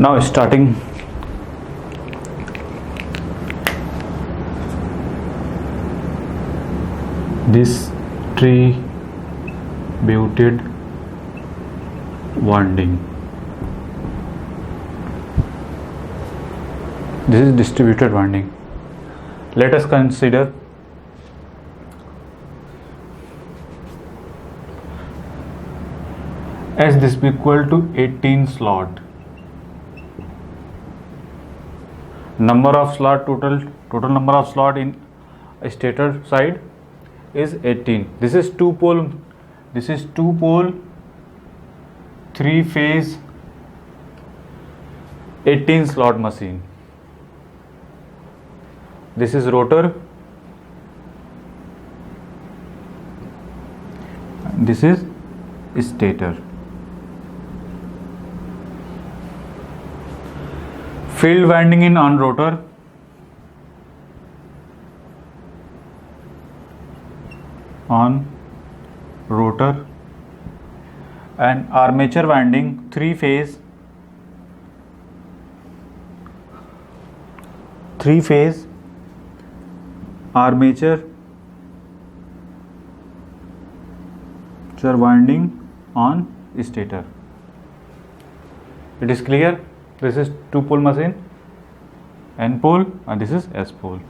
Now starting this distributed winding. This is distributed winding. Let us consider as this be equal to 18 slot. Number of slot total number of slot in a stator side is 18. This is two pole 3 phase 18 slot machine. This is rotor, this is stator. Field winding in on rotor, and armature winding 3 phase armature winding on stator. It is clear? This is 2 pole machine, N pole, and this is S pole.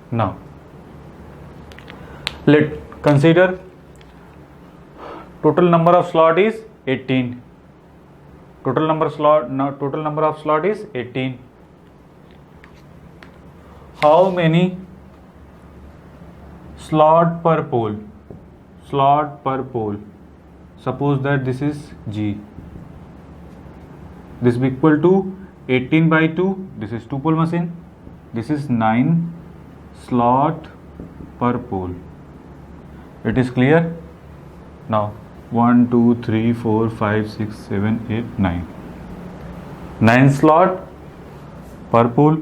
Now let consider total number of slot is 18. Total number of slot is 18. How many slot per pole? Suppose that this is G. This be equal to 18 by 2. This is 2 pole machine. This is 9 slot per pole. It is clear? Now 1, 2, 3, 4, 5, 6, 7, 8, 9. 9 slot per pole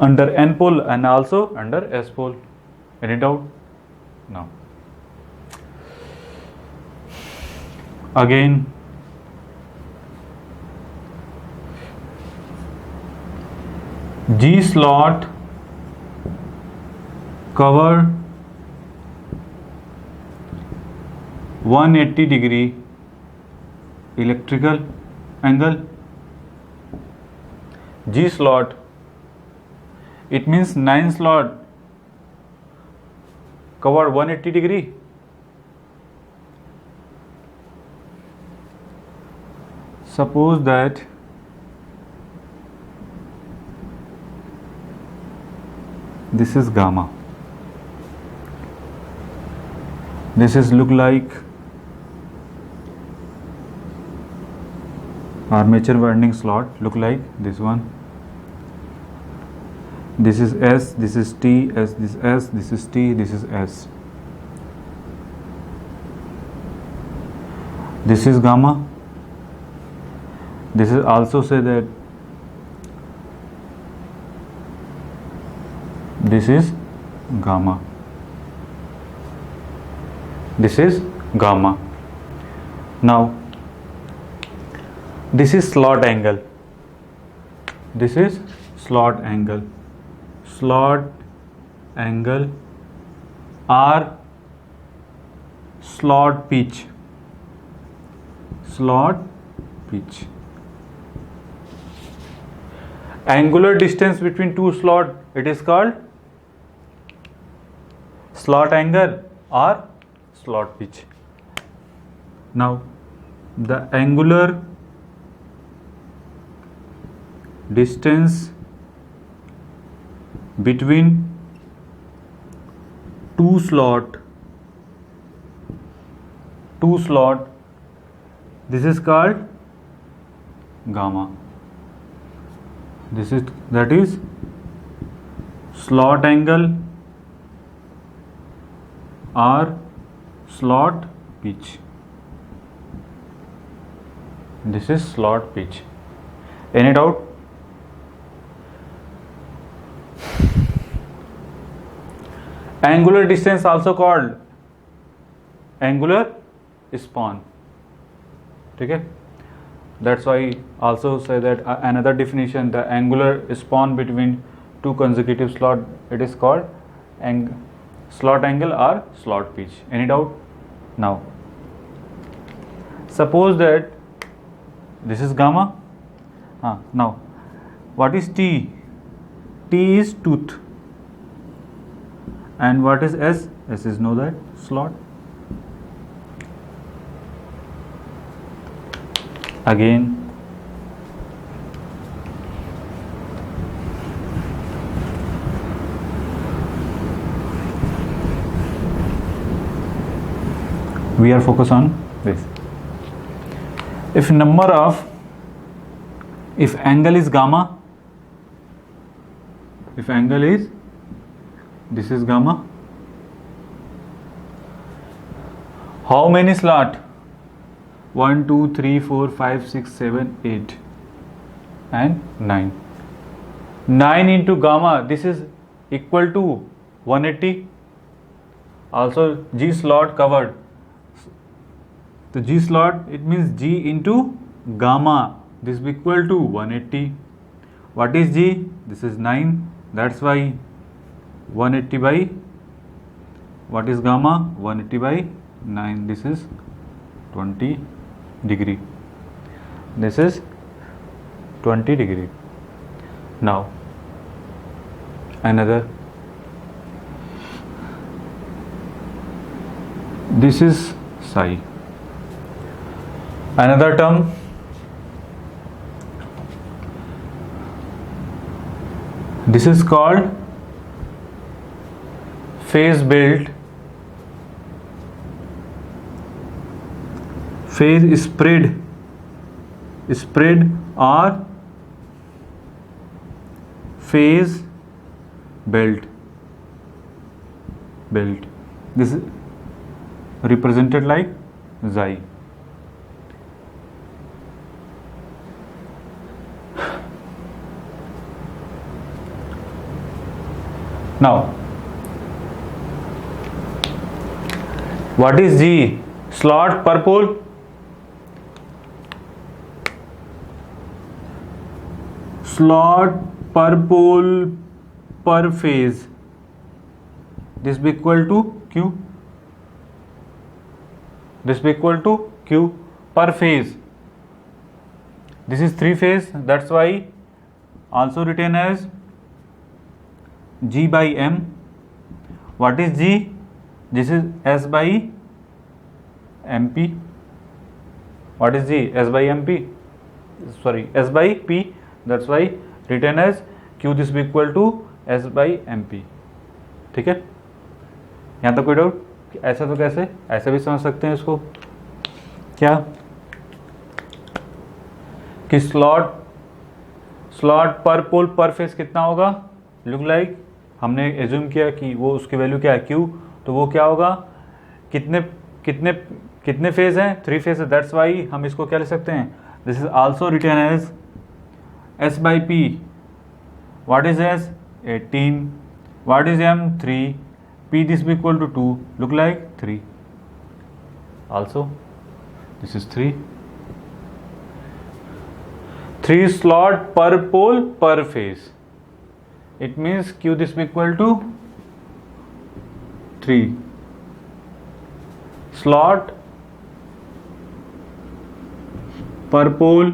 under N pole and also under S pole. Any doubt? No. Again, G slot cover 180 degree electrical angle. G slot, it means 9 slot cover 180 degree. Suppose that this is gamma. This is look like armature winding slot, look like this one. This is S, this is T, this is S, this is T, this is S. This is gamma. This is also say that this is gamma. This is gamma. Now this is slot angle. This is slot angle. Slot angle or slot pitch. Slot pitch. Angular distance between two slot, it is called slot angle or slot pitch. Now the angular distance between two slot, this is called gamma. That is slot angle or slot pitch. This is slot pitch. Any doubt? Angular distance also called angular span. ठीक है. That's why also say that another definition, the angular span between two consecutive slot, it is called slot angle or slot pitch. Any doubt? Now, suppose that this is gamma. Now, what is T? T is tooth. And what is S? S is know that slot. Again, we are focused on this. If angle is gamma, if angle is, this is gamma, how many slot? 1, 2, 3, 4, 5, 6, 7, 8 and 9. 9 into gamma, this is equal to 180. Also G slot covered. So G slot, it means G into gamma, this is equal to 180. What is G? This is 9. That's why 180 by, what is gamma? 180 by 9. This is 20 degree. This is 20 degree. Now another, this is psi. Another term, this is called phase belt, phase spread or phase belt. This is represented like xi. Now, what is G? Slot per pole. Slot per pole per phase. This be equal to Q. This be equal to Q per phase. This is 3 phase. That's why also written as G by M. What is G? This is S by MP. What is G? S by MP. Sorry, S by P. That's why written as Q. This be equal to S by MP. ठीक है, यहाँ तक कोई doubt? ऐसा तो कैसे, ऐसा भी समझ सकते हैं इसको क्या, कि स्लॉट पर पोल पर फेस कितना होगा? लुक लाइक हमने एज्यूम किया कि वो उसकी वैल्यू क्या है Q, तो वो क्या होगा, कितने फेज हैं? 3 फेज है. दैट्स वाई हम इसको क्या लिख सकते हैं? This is also written as S by P. What is S? 18. What is M? 3. P this be equal to 2. Look like 3. Also, this is 3. 3 slot per pole per phase. It means Q this be equal to 3 slot per pole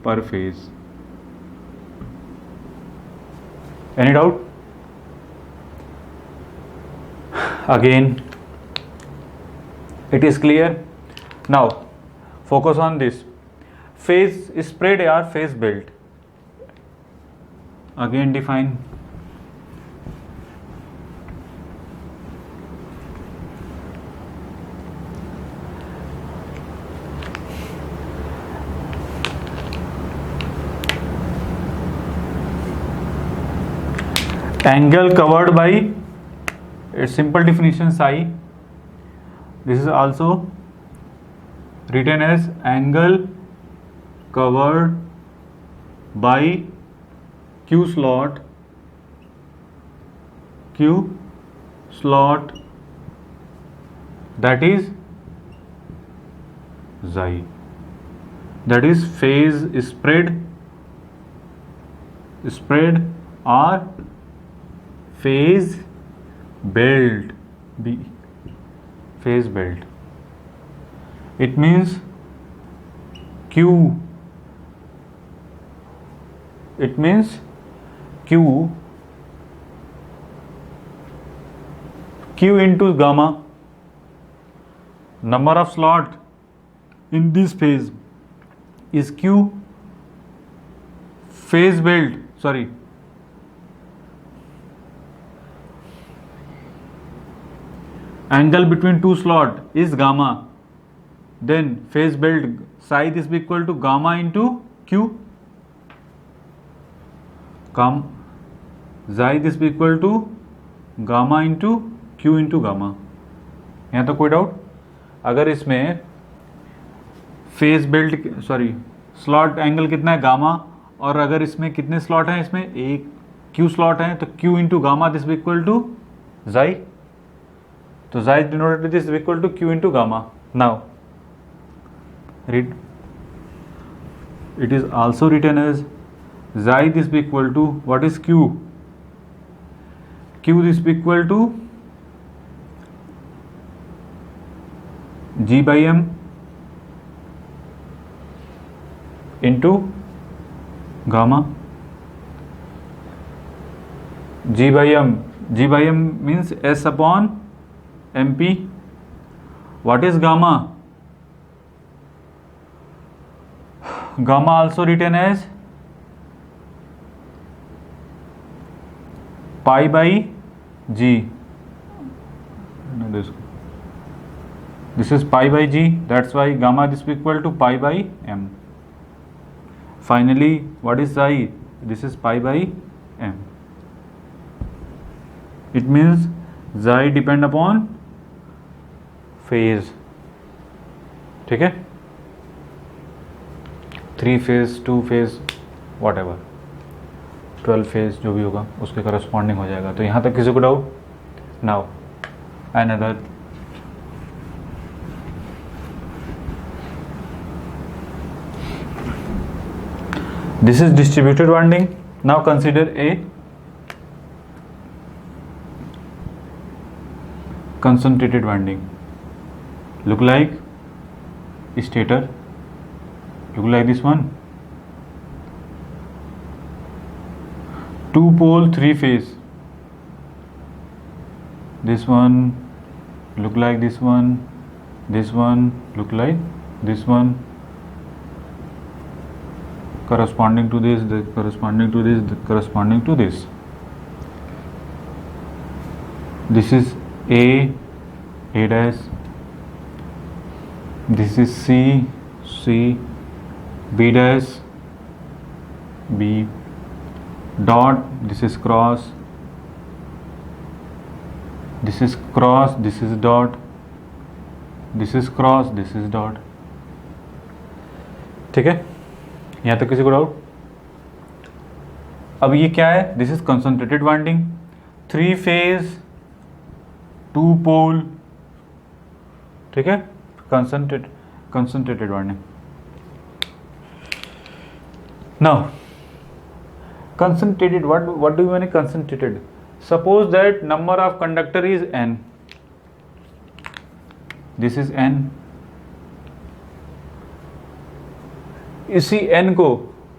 per phase. Any doubt? Again, it is clear. Now focus on this phase spread or phase belt. Again define. Angle covered by, a simple definition, psi. This is also written as angle covered by Q slot that is xi. that is phase spread or phase belt. B, phase belt. It means Q. It means Q into gamma. Number of slot in this phase is Q. Phase belt, sorry, angle between two slot is gamma. Then phase belt side is equal to gamma into Q. Side is equal to gamma into Q into gamma. यहाँ तो कोई doubt? अगर इसमें face belt sorry slot angle कितना है gamma, और अगर इसमें कितने स्लॉट हैं, इसमें एक क्यू स्लॉट है, तो Q into gamma this equal to chi. तो chi denoted this equal to Q into gamma. Now read it is also written as chi this equal to what is Q. Q this equal to G by M into gamma. G by M means S upon MP. What is gamma? Gamma also written as pi by G. This is pi by G, that's why gamma is equal to pi by M. Finally, what is psi? This is pi by M. It means psi depend upon phase. ठीक है? 3 phase, 2 phase, whatever, 12 phase जो भी होगा उसके corresponding हो जाएगा. तो यहाँ तक किसी को doubt? Now another. This is distributed winding. Now consider a concentrated winding. Look like stator. Look like this one. 2 pole 3 phase. This one look like this one. This one look like this one. Corresponding to this, corresponding to this, corresponding to this. This is A dash. This is C, B dash, B dot. This is cross. This is cross. This is dot. This is cross. This is dot. ठीक है? यहाँ तक किसी को doubt? अब ये क्या है? This is concentrated winding, 3 phase 2 पोल. ठीक है, concentrated winding. Now concentrated, what do you mean concentrated? Suppose that number of conductor is n. This is n. You see n को,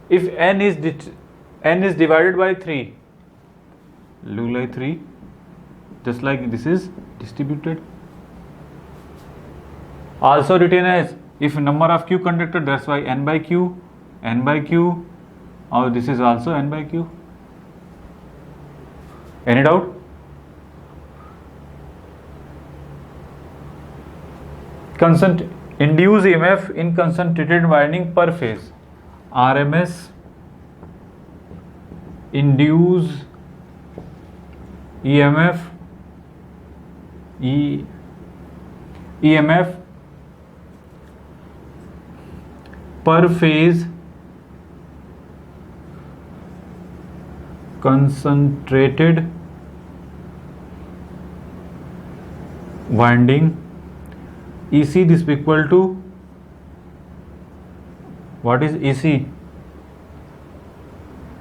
if n is divided by 3, look like 3, just like this is distributed. Also written as if number of q conductor, that's why n by q, or this is also n by q. Any doubt? Induce EMF in concentrated winding per phase. RMS induce EMF per phase concentrated winding. EC this equal to what is EC?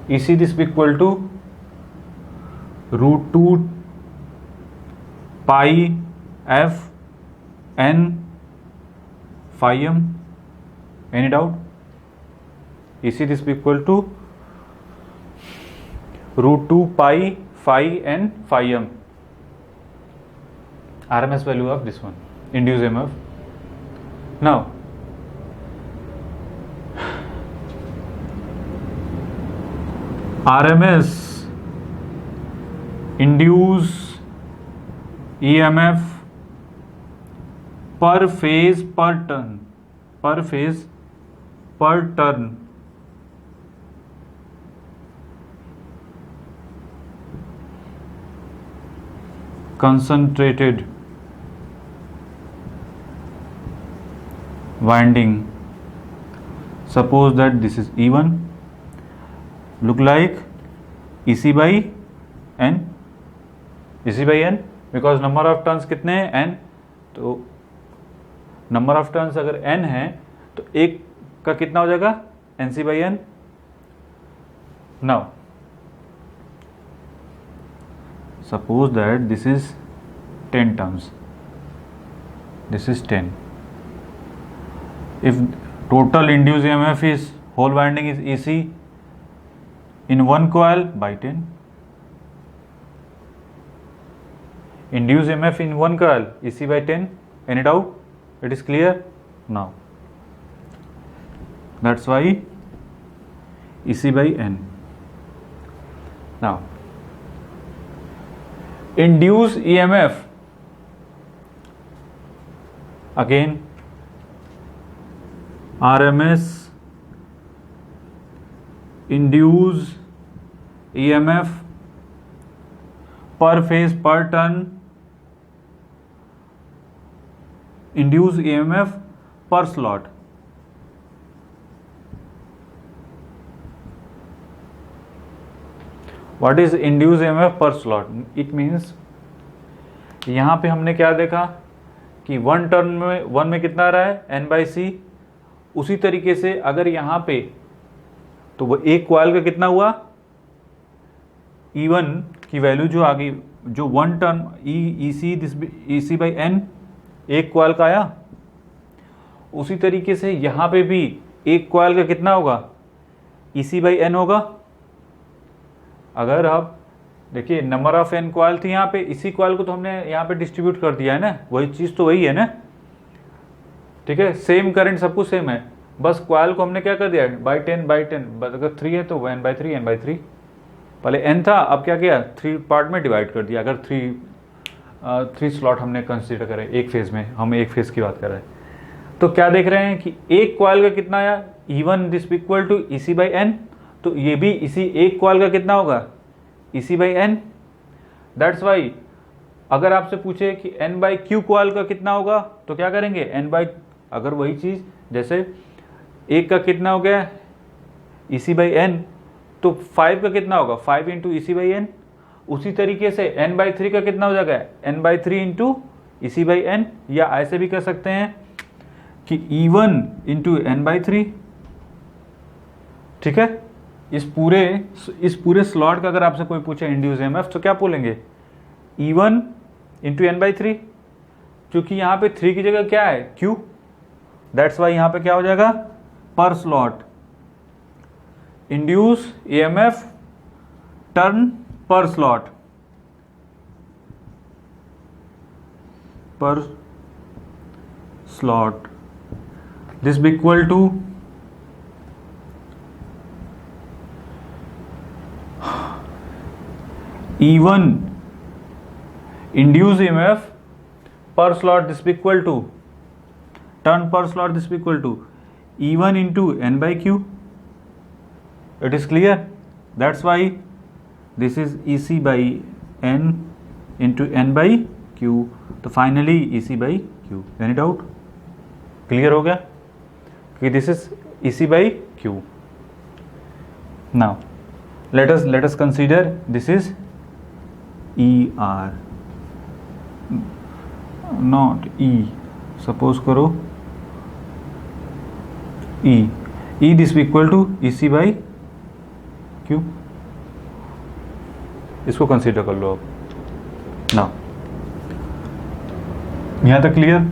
EC this will be equal to root 2 pi f n phi m. Any doubt? EC this will be equal to root 2 pi phi n phi m. RMS value of this one, induced EMF. Now RMS induced EMF per phase per turn, concentrated winding. Suppose that this is E1, look like EC by N, because number of turns कितने हैं N, तो number of turns अगर N है तो एक का कितना हो जाएगा NC by N. Now suppose that this is 10 turns, this is 10. If total induced EMF is whole winding is EC in one coil by 10, induced EMF in one coil EC by 10. Any doubt? It is clear now. That's why EC by N. Now induced EMF, again RMS induced EMF per phase per turn, induced EMF per slot. What is induced EMF per slot? It means यहाँ पे हमने क्या देखा कि one में कितना आ रहा है N by C. उसी तरीके से अगर यहाँ पे तो वो एक कॉइल का कितना हुआ E1 की वैल्यू जो आ गई, जो one turn EC by N एक कॉइल का आया, उसी तरीके से यहाँ पे भी एक कॉइल का कितना होगा EC by N होगा. अगर आप देखिए नंबर ऑफ N कॉइल थी यहाँ पे, इसी कॉइल को तो हमने यहाँ पे डिस्ट्रीब्यूट कर दिया है ना, वही चीज़ तो वही है ना, ठीक है. सेम करंट सब कुछ सेम है, बस कॉइल को हमने क्या कर दिया बाई 10 बाई 10. अगर 3 है तो N by 3. पहले N था, अब क्या किया 3 पार्ट में डिवाइड कर दिया. अगर 3 स्लॉट हमने कंसिडर करे एक फेज में, हम एक फेज की बात कर रहे हैं, तो क्या देख रहे हैं कि एक कॉइल का कितना आया E1 this equal to EC by N. तो ये भी इसी एक कॉइल का कितना होगा EC by N. That's why अगर आपसे पूछे कि N by Q कॉइल का कितना होगा तो क्या करेंगे N by, अगर वही चीज़ जैसे एक का कितना हो गया EC by N, तो 5 का कितना होगा 5 इंटू EC by N. उसी तरीके से N by 3 का कितना हो जाएगा N by 3 into EC by N. या ऐसे भी कर सकते हैं कि E1 इंटू N by 3. ठीक है. इस पूरे स्लॉट का अगर आपसे कोई पूछे इंड्यूस EMF तो क्या बोलेंगे E1 इंटू N by 3, क्योंकि यहाँ पे 3 की जगह क्या है Q. दैट्स वाई यहाँ पे क्या हो जाएगा per slot induce EMF turn per slot this be equal to E1 induced EMF per slot this be equal to turn per slot this be equal to E1 into N by Q. It is clear. That's why this is EC by N into N by Q. तो finally EC by Q. Any doubt? Clear हो गया कि this is EC by Q. Now let us consider this is ER, not E. Suppose करो E. E this equal to E C by Q, इसको consider कर लो आप ना। यहां तक clear?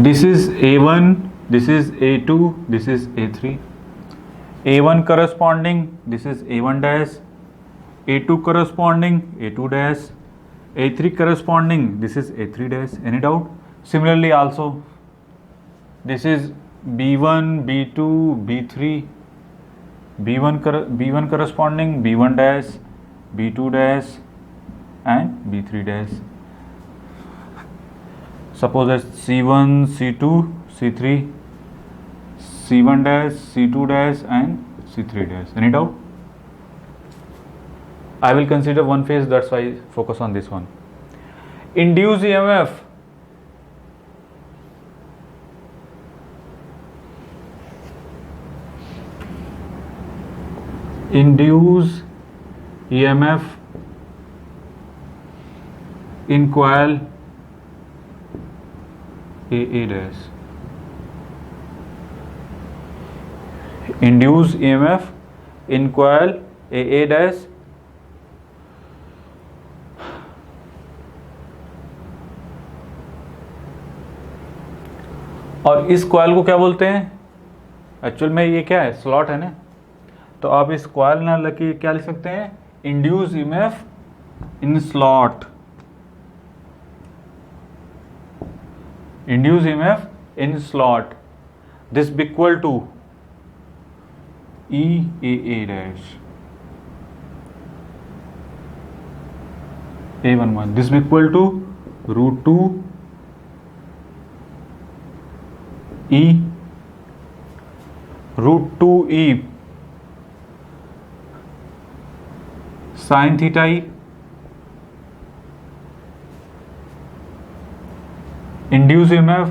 This is A1, this is A2, this is A3. A1 corresponding, this is A1 dash. A2 corresponding, A2 dash. A3 corresponding, this is A3 dash. Any doubt? Similarly also, this is B1, B2, B3. B1 corresponding, B1 dash, B2 dash, and B3 dash. Suppose that C1, C2, C3, C1 dash, C2 dash, and C3 dash. Any doubt? I will consider one phase, that's why I focus on this one. Induced EMF. Induced EMF in coil AA dash. Induced EMF in coil AA dash और इस coil को क्या बोलते हैं? Actual में ये क्या है? स्लॉट है ना। तो आप इस कॉइल ना लगे क्या लिख सकते हैं? Induce EMF in slot, induce EMF in slot, this be equal to E A dash A11, this be equal to √2 E √2E sin theta E induced EMF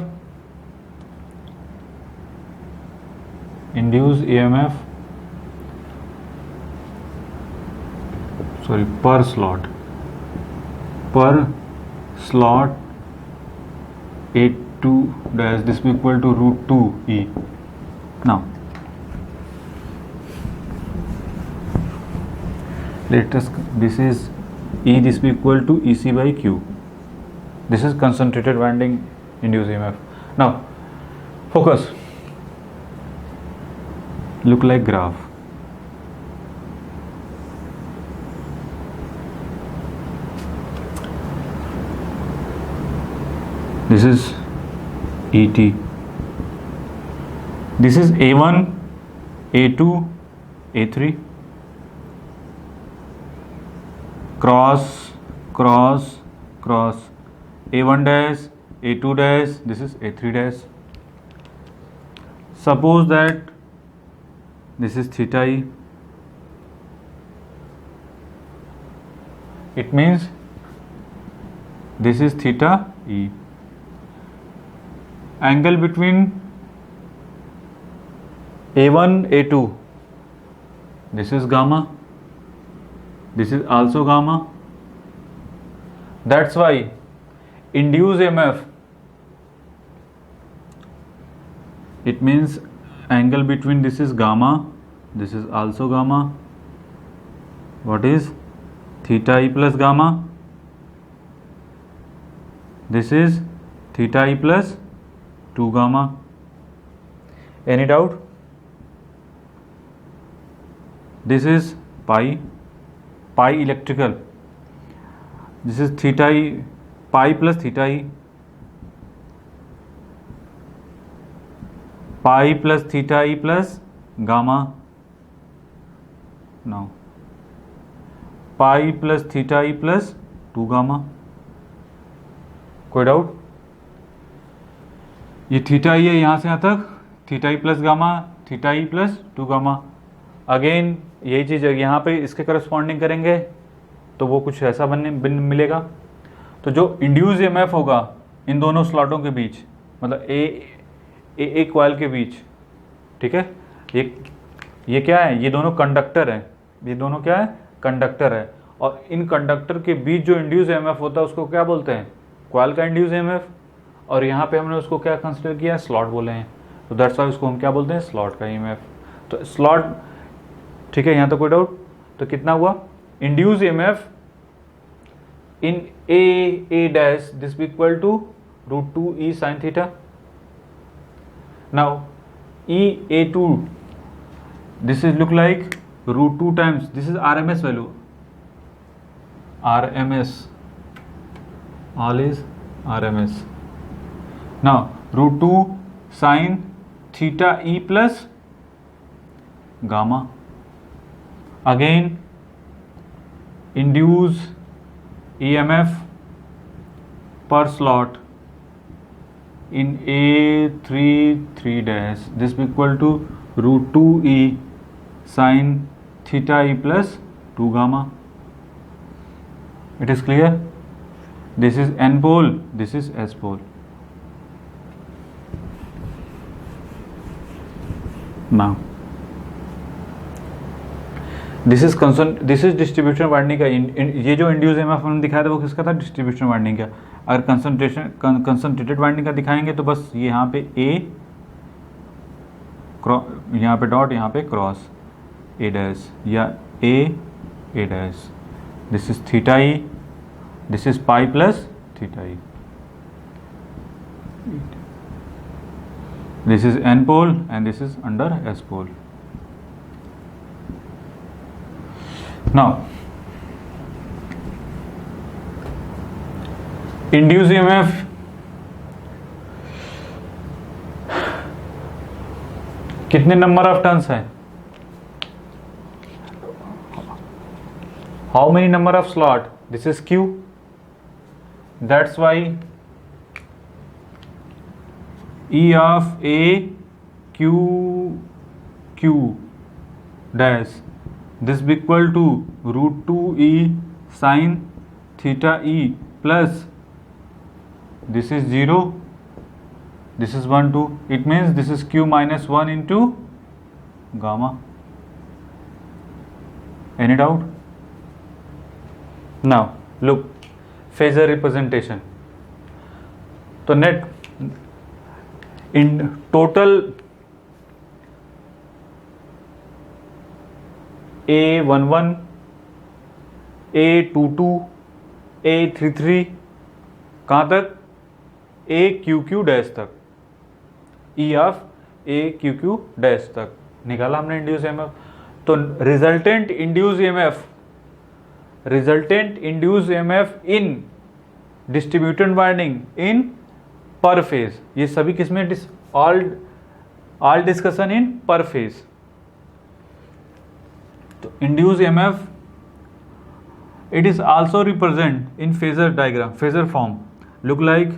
per slot A2 dash, this will be equal to √2E. Now let us, this is E, this will be equal to EC by Q. This is concentrated winding induced EMF. Now focus, look like graph. This is ET, this is A1, A2, A3, cross, A1 dash, A2 dash, this is A3 dash. Suppose that this is theta E, it means this is theta E. Angle between A1, A2, this is gamma, this is also gamma. That's why induced EMF, it means angle between this is gamma, this is also gamma. What is theta E plus gamma? This is theta E plus 2 gamma. Any doubt? This is pi electrical. This is theta E, pi plus theta E, pi plus theta E plus gamma. Now pi plus theta E plus 2 gamma. कोई doubt? ये theta E है, यहाँ से यहाँ तक theta E plus gamma, theta E plus 2 gamma. Again यही चीज़ है, यहाँ पे इसके करस्पॉन्डिंग करेंगे तो वो कुछ ऐसा मिलेगा. तो जो इंड्यूस ईएमएफ होगा इन दोनों स्लॉटों के बीच, मतलब ए कॉइल के बीच, ठीक है, ये क्या है? ये दोनों कंडक्टर हैं. ये दोनों क्या है? कंडक्टर है, और इन कंडक्टर के बीच जो इंड्यूस ईएमएफ होता है उसको क्या बोलते हैं, कॉइल का इंड्यूस ईएमएफ, और यहाँ पे हमने उसको क्या कंसिडर किया, स्लॉट बोले हैं, तो दैट्स वाई उसको हम क्या बोलते हैं, स्लॉट का ईएमएफ। तो स्लॉट, ठीक है, यहाँ तो कोई डाउट। तो कितना हुआ, induce EMF in A dash this equal to √2e sin theta. Now EA2 this is look like √2 times, this is RMS value, RMS, all is RMS. Now √2 sin theta E plus gamma, again induce EMF per slot in A3 dash, this will equal to √2e sin theta E plus 2 gamma. It is clear? This is N pole, this is S pole. Now this is distribution winding का। ये जो induce EMF हमने दिखाया था वो किसका था, distribution winding का। अगर कंसंट्रेटेड वाइंडिंग का दिखाएंगे तो बस ये यहाँ पे ए, यहाँ पे डॉट, यहाँ पे क्रॉस ए डैश, या A dash, this is theta E, this is pi plus theta E, this is N pole and this is under S pole. Now, induced EMF कितने नंबर ऑफ टर्न्स है, how many number of slot, this is Q, that's why E of A Q dash this be equal to √2e sin theta E plus this is 0, this is 1 2, it means this is Q minus 1 into gamma. Any doubt? Now look, phasor representation. तो net in total A11, A22, A33 कहाँ तक, AQQ dash तक, E of AQQ dash तक निकाला हमने induce EMF. तो resultant induce EMF in distributed winding in per phase, ये सभी किसमें, all discussion in per phase. तो induce EMF it is also represent in phasor diagram, phasor form, look like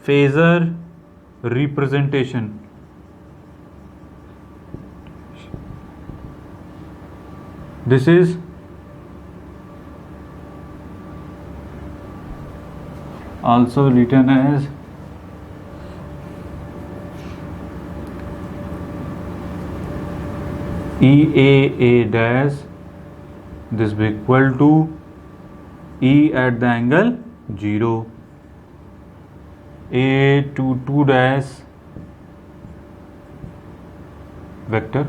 phasor representation. This is also written as EA dash, this will equal to E at the angle 0, A22 dash vector,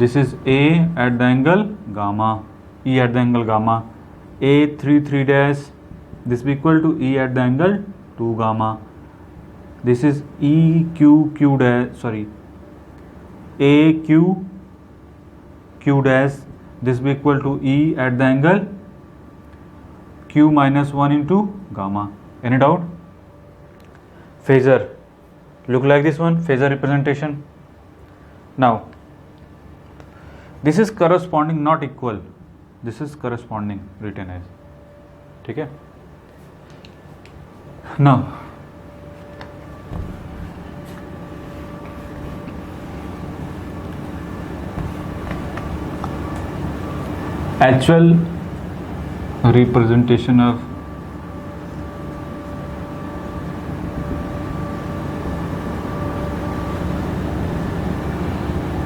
this is A at the angle gamma, E at the angle gamma, A33 dash, this will equal to E at the angle 2 gamma, this is EQQ dash, sorry, AQ Q dash, this will equal to E at the angle Q minus 1 into gamma. Any doubt? Phasor look like this one, phasor representation. Now this is corresponding, not equal, this is corresponding written as, ठीक है। Now actual representation of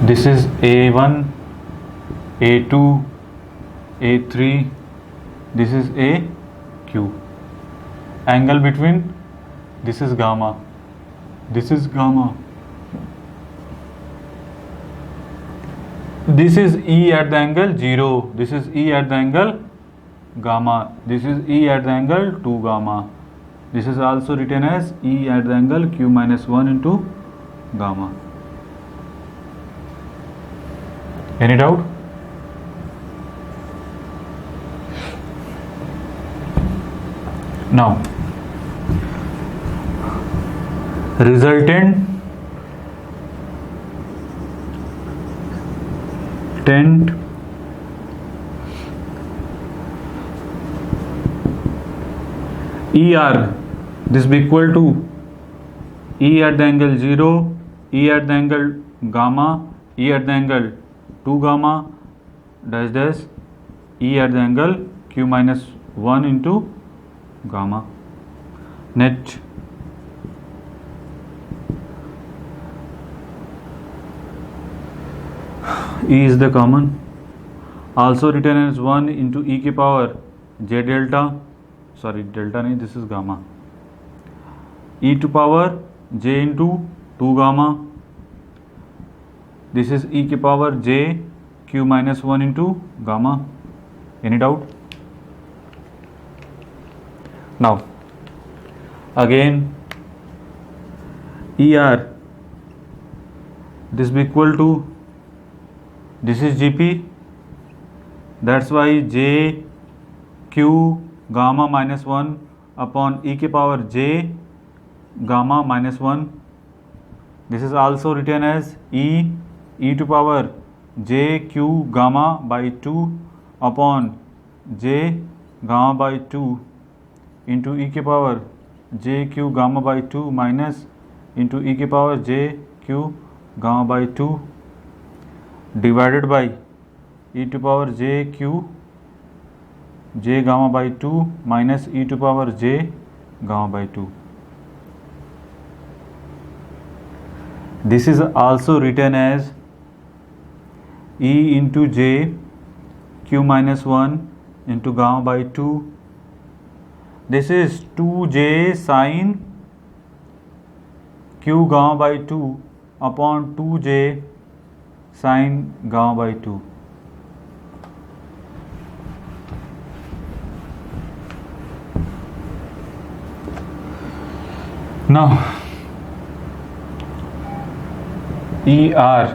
this is A1, A2, A3, this is AQ. Angle between, this is gamma, this is gamma. This is E at the angle 0, this is E at the angle gamma, this is E at the angle 2 gamma. This is also written as E at the angle Q minus 1 into gamma. Any doubt? Now, resultant ER, this be equal to E at the angle 0, E at the angle gamma, E at the angle 2 gamma, dash dash E at the angle Q minus 1 into gamma. Net E is the common, also written as 1 into e की power j delta, sorry delta नहीं, this is gamma, e to power j into 2 gamma, this is e की power j q minus 1 into gamma. Any doubt? Now again ER, this be equal to, this is GP, that's why j q gamma minus 1 upon e की power j gamma minus 1. This is also written as e to power j q gamma by 2 upon j gamma by 2 into e की power j q gamma by 2 minus into e की power j q gamma by 2 divided by e to power j q j gamma by 2 minus e to power j gamma by 2. This is also written as e into j q minus 1 into gamma by 2. This is 2j sin q gamma by 2 upon 2j sin gamma by 2. Now ER,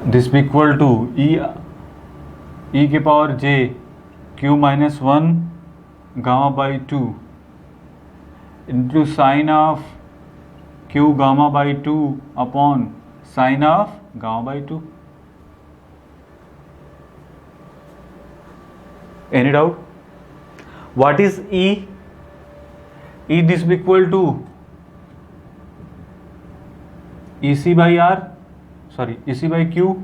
this be equal to e की power j q minus 1 gamma by 2 into sin of q gamma by 2 upon sin of gamma by 2. Any doubt? What is E? E, this be equal to EC by R, sorry, EC by Q.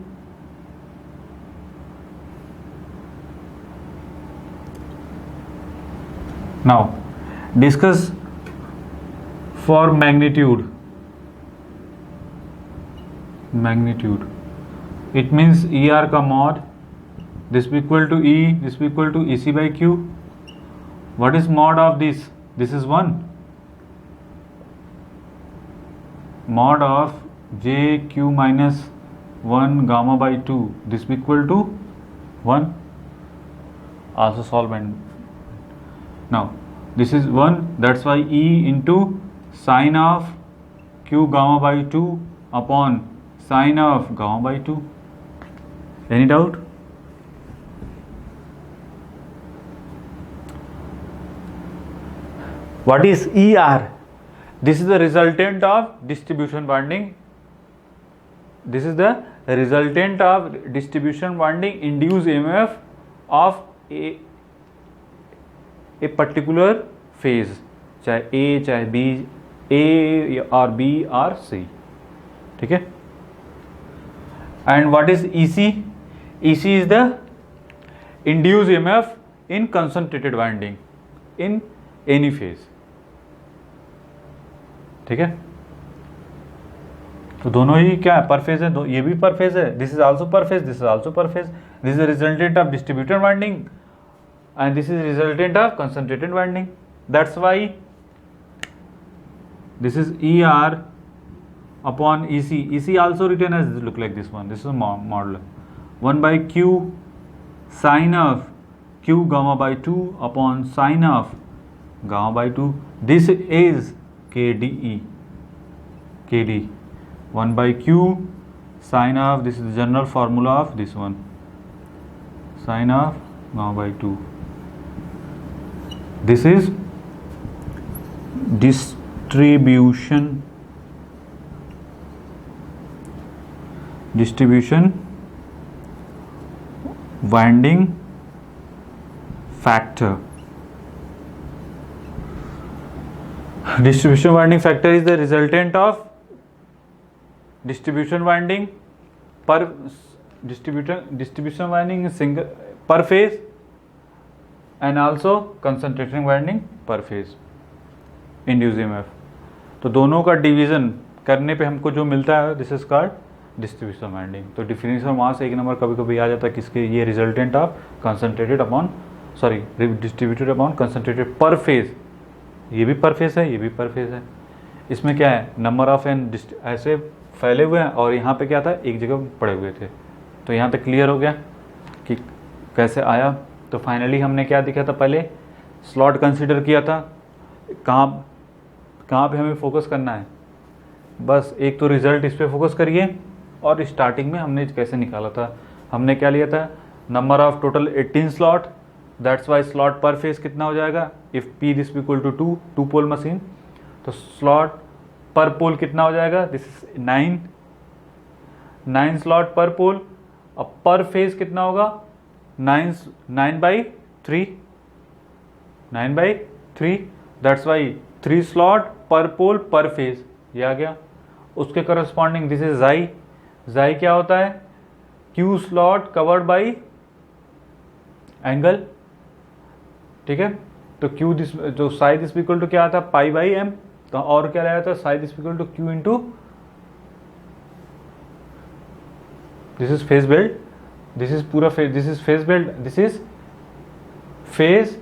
Now discuss for magnitude. Magnitude, it means ER का mod, this be equal to E, this be equal to EC by Q. What is mod of this? This is 1. Mod of j q minus 1 gamma by 2, this be equal to 1. Also solvent. Now this is 1, that's why E into sin of q gamma by 2 upon sin of gamma by 2. Any doubt? What is ER? This is the resultant of distribution winding. This is the resultant of distribution winding induced EMF of a particular phase, चाहे A चाहे B, A or B or C. ठीक है? And what is EC? EC is the induced EMF in concentrated winding in any phase. ठीक है, तो दोनों ही क्या है, पर फेज है, ये भी पर फेज है, दिस इज आल्सो पर फेज, दिस इज आल्सो पर phase, This is a resultant of distributed winding, and this is resultant of concentrated winding. That's why this is ER upon EC. EC also written as look like this one. This is a model 1 by Q sine of Q gamma by 2 upon sine of gamma by 2. This is KDE. KD 1 by Q sine of, this is the general formula of this one, sine of gamma by 2. This is distribution winding factor. Distribution winding factor is the resultant of distribution winding per distribution winding single per phase and also concentrating winding per phase induced EMF. तो दोनों का division करने पे हमको जो मिलता है this is called distribution winding. तो डिफरेंशियल मास एक नंबर कभी कभी आ जाता है किसके, ये resultant of concentrated upon distributed upon concentrated पर फेज. ये भी पर फेज है, ये भी पर फेज है. इसमें क्या है, नंबर ऑफ एन ऐसे फैले हुए हैं और यहाँ पे क्या था, एक जगह पड़े हुए थे. तो यहाँ पे क्लियर हो गया कि कैसे आया. तो फाइनली हमने क्या दिखा था, पहले स्लॉट कंसिडर किया था. कहाँ पे हमें फोकस करना है, बस एक तो रिजल्ट इस पर फोकस करिए. और स्टार्टिंग में हमने कैसे निकाला था, हमने क्या लिया था, number of total 18 slot. That's why slot per phase कितना हो जाएगा, if P this equal to 2 pole machine, तो स्लॉट पर पोल कितना हो जाएगा, दिस इज 9 स्लॉट पर पोल. अब पर फेज कितना होगा, 9/3. दैट्स वाई 3 स्लॉट पर पोल पर फेज, ये आ गया. उसके करस्पॉन्डिंग दिस इज जाई क्या होता है, Q slot covered by angle. ठीक है, तो क्यू दिस जो साई दिस इक्वल टू क्या आता है, पाई बाई एम. तो और क्या रहेगा था, psi this equal to Q into this is phase belt, this is पूरा phase, this is phase belt, this is phase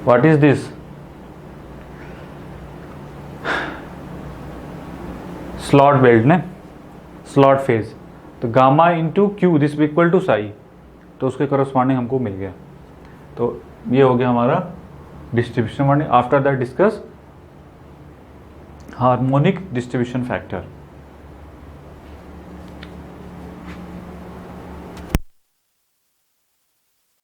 what is this, slot belt ने, स्लॉट फेज. तो gamma into Q this equal to psi, तो उसके corresponding हमको मिल गया. तो ये हो गया हमारा distribution winding. After that discuss harmonic distribution factor.